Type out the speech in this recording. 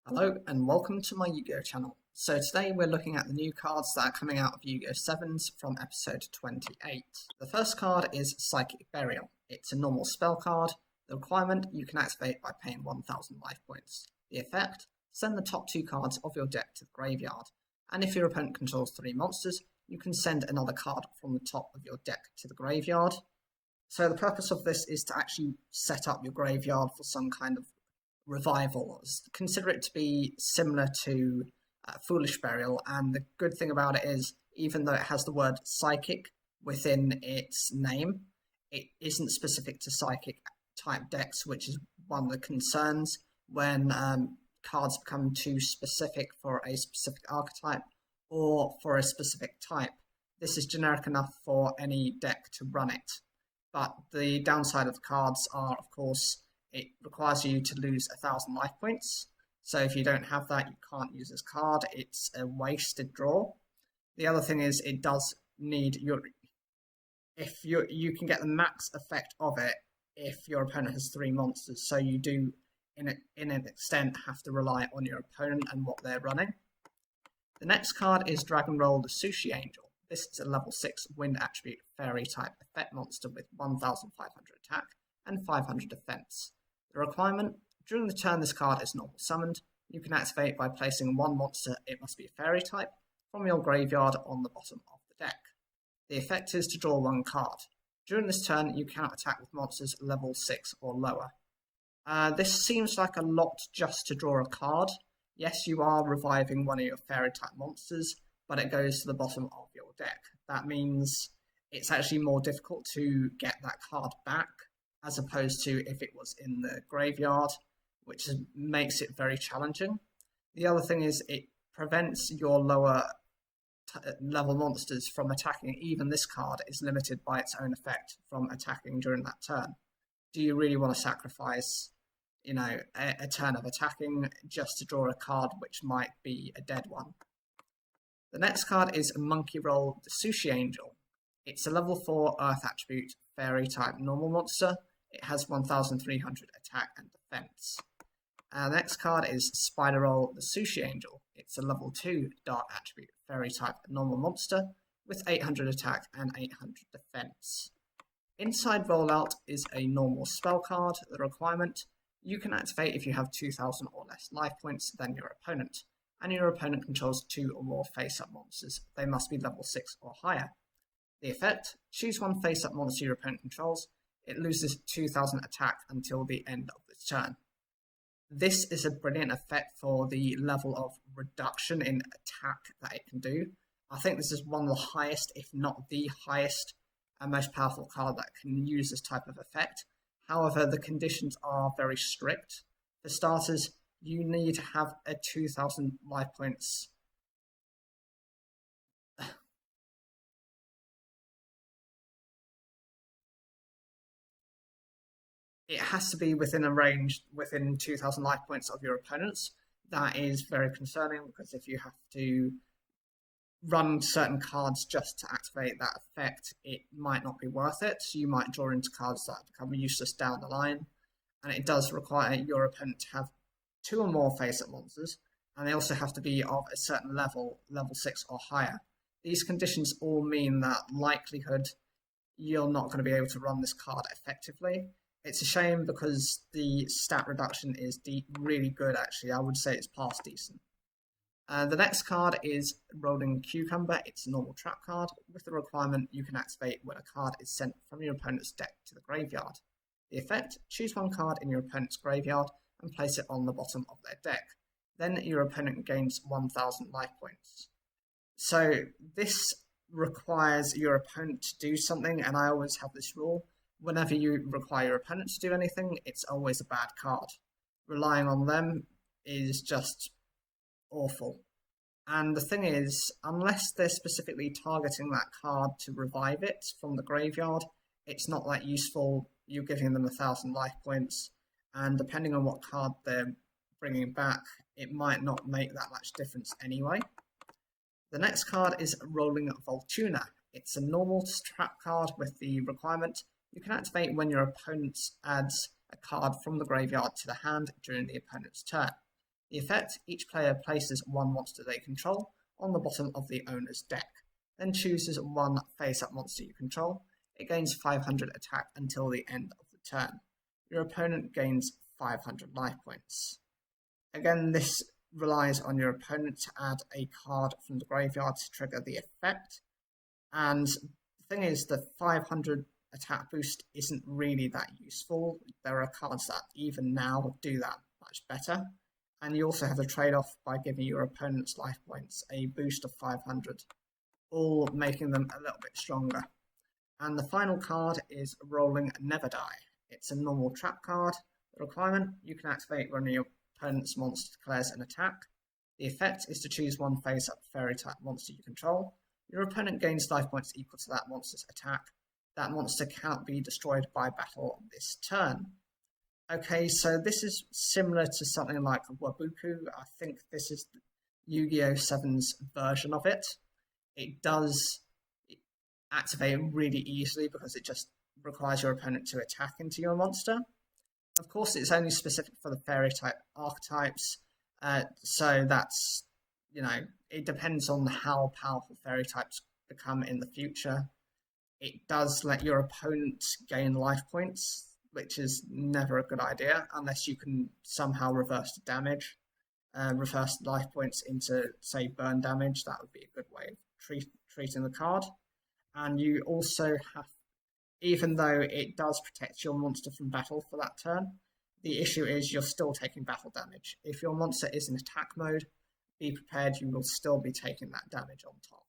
Hello and welcome to my Yu-Gi-Oh channel. So today we're looking at the new cards that are coming out of Yu-Gi-Oh! 7s from episode 28. The first card is Psychic Burial. It's a normal spell card. The requirement, you can activate by paying 1000 life points. The effect, send the top 2 cards of your deck to the graveyard. And if your opponent controls 3 monsters, you can send another card from the top of your deck to the graveyard. So the purpose of this is to actually set up your graveyard for some kind of revival. Consider it to be similar to Foolish Burial, and the good thing about it is, even though it has the word psychic within its name, it isn't specific to psychic type decks, which is one of the concerns when cards become too specific for a specific archetype or for a specific type. This is generic enough for any deck to run it, but the downside of the cards are, of course, it requires you to lose 1000 life points. So if you don't have that, you can't use this card. It's a wasted draw. The other thing is it does need you can get the max effect of it if your opponent has 3 monsters. So you do, in an extent, have to rely on your opponent and what they're running. The next card is Dragon Roll the Sushi Angel. This is a level 6 wind attribute fairy type effect monster with 1500 attack and 500 defense. The requirement, during the turn this card is normal summoned, you can activate by placing 1 monster, it must be a fairy type, from your graveyard on the bottom of the deck. The effect is to draw 1 card. During this turn, you cannot attack with monsters level 6 or lower. This seems like a lot just to draw a card. Yes, you are reviving one of your fairy type monsters, but it goes to the bottom of your deck. That means it's actually more difficult to get that card back, as opposed to if it was in the graveyard, which makes it very challenging. The other thing is it prevents your lower level monsters from attacking. Even this card is limited by its own effect from attacking during that turn. Do you really want to sacrifice, a turn of attacking just to draw a card which might be a dead one? The next card is Monkey Roll the Sushi Angel. It's a level 4 Earth attribute fairy type normal monster. It has 1300 attack and defense. The next card is Spider Roll the Sushi Angel. It's a level 2 dark attribute fairy type normal monster with 800 attack and 800 defense. Inside Rollout is a normal spell card. The requirement, you can activate if you have 2000 or less life points than your opponent, and your opponent controls 2 or more face-up monsters. They must be level 6 or higher. The effect, choose 1 face-up monster your opponent controls. It loses 2000 attack until the end of its turn. This is a brilliant effect for the level of reduction in attack that it can do. I think this is one of the highest, if not the highest, and most powerful card that can use this type of effect. However, the conditions are very strict. For starters, you need to have a 2000 life points. It has to be within a range within 2000 life points of your opponents. That is very concerning, because if you have to run certain cards just to activate that effect, it might not be worth it. So you might draw into cards that become useless down the line. And it does require your opponent to have 2 or more face-up monsters, and they also have to be of a certain level 6 or higher. These conditions all mean that likelihood you're not going to be able to run this card effectively. It's a shame, because the stat reduction is really good, actually. I would say it's past decent. The next card is Rolling Cucumber. It's a normal trap card. With the requirement, you can activate when a card is sent from your opponent's deck to the graveyard. The effect, choose 1 card in your opponent's graveyard and place it on the bottom of their deck. Then your opponent gains 1000 life points. So this requires your opponent to do something, and I always have this rule. Whenever you require your opponent to do anything, it's always a bad card. Relying on them is just awful. And the thing is, unless they're specifically targeting that card to revive it from the graveyard, it's not that useful. You're giving them 1000 life points, and depending on what card they're bringing back, it might not make that much difference anyway. The next card is Rolling Voltuna. It's a normal trap card with the requirement, you can activate when your opponent adds a card from the graveyard to the hand during the opponent's turn. The effect, each player places one monster they control on the bottom of the owner's deck, then chooses one face-up monster you control. It gains 500 attack until the end of the turn. Your opponent gains 500 life points. Again, this relies on your opponent to add a card from the graveyard to trigger the effect. And the thing is, the 500 attack boost isn't really that useful. There are cards that even now do that much better. And you also have the trade-off by giving your opponent's life points a boost of 500, all making them a little bit stronger. And the final card is Rolling Never Die. It's a normal trap card. The requirement, you can activate when your opponent's monster declares an attack. The effect is to choose one face-up fairy-type monster you control. Your opponent gains life points equal to that monster's attack. That monster cannot be destroyed by battle this turn. Okay, so this is similar to something like Wabuku. I think this is the Yu-Gi-Oh! 7's version of it. It does activate really easily because it just requires your opponent to attack into your monster. Of course, it's only specific for the fairy type archetypes, so that's, it depends on how powerful fairy types become in the future. It does let your opponent gain life points, which is never a good idea unless you can somehow reverse the damage, reverse life points into, say, burn damage. That would be a good way of treating the card. And you also have, even though it does protect your monster from battle for that turn, the issue is you're still taking battle damage. If your monster is in attack mode, be prepared, you will still be taking that damage on top.